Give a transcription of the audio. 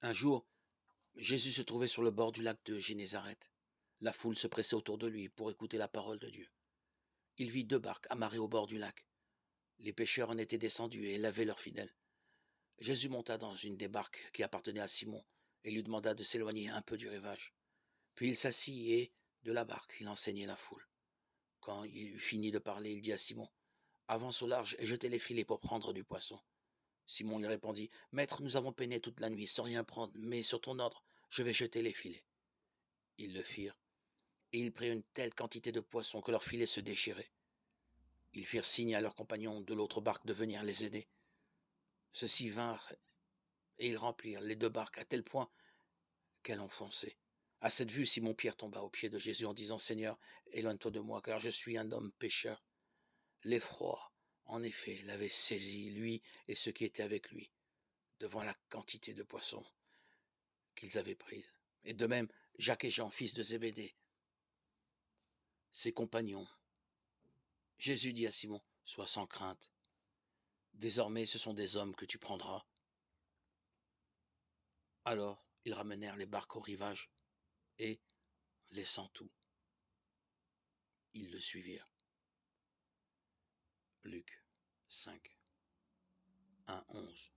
Un jour, Jésus se trouvait sur le bord du lac de Génézareth. La foule se pressait autour de lui pour écouter la parole de Dieu. Il vit 2 barques amarrées au bord du lac. Les pêcheurs en étaient descendus et lavaient leurs fidèles. Jésus monta dans une des barques qui appartenait à Simon et lui demanda de s'éloigner un peu du rivage. Puis il s'assit et, de la barque, il enseignait la foule. Quand il eut fini de parler, il dit à Simon, « Avance au large et jetez les filets pour prendre du poisson. » Simon lui répondit, « Maître, nous avons peiné toute la nuit sans rien prendre, mais sur ton ordre, je vais jeter les filets. » Ils le firent, et ils prirent une telle quantité de poissons que leurs filets se déchiraient. Ils firent signe à leurs compagnons de l'autre barque de venir les aider. Ceux-ci vinrent, et ils remplirent les 2 barques à tel point qu'elles enfonçaient. À cette vue, Simon-Pierre tomba aux pieds de Jésus en disant, « Seigneur, éloigne-toi de moi, car je suis un homme pécheur. » L'effroi, en effet, l'avait saisi, lui et ceux qui étaient avec lui, devant la quantité de poissons qu'ils avaient prise. Et de même, Jacques et Jean, fils de Zébédée, ses compagnons. Jésus dit à Simon, « Sois sans crainte. Désormais, ce sont des hommes que tu prendras. » Alors, ils ramenèrent les barques au rivage et, laissant tout, ils le suivirent. Luc 5, 1, 11.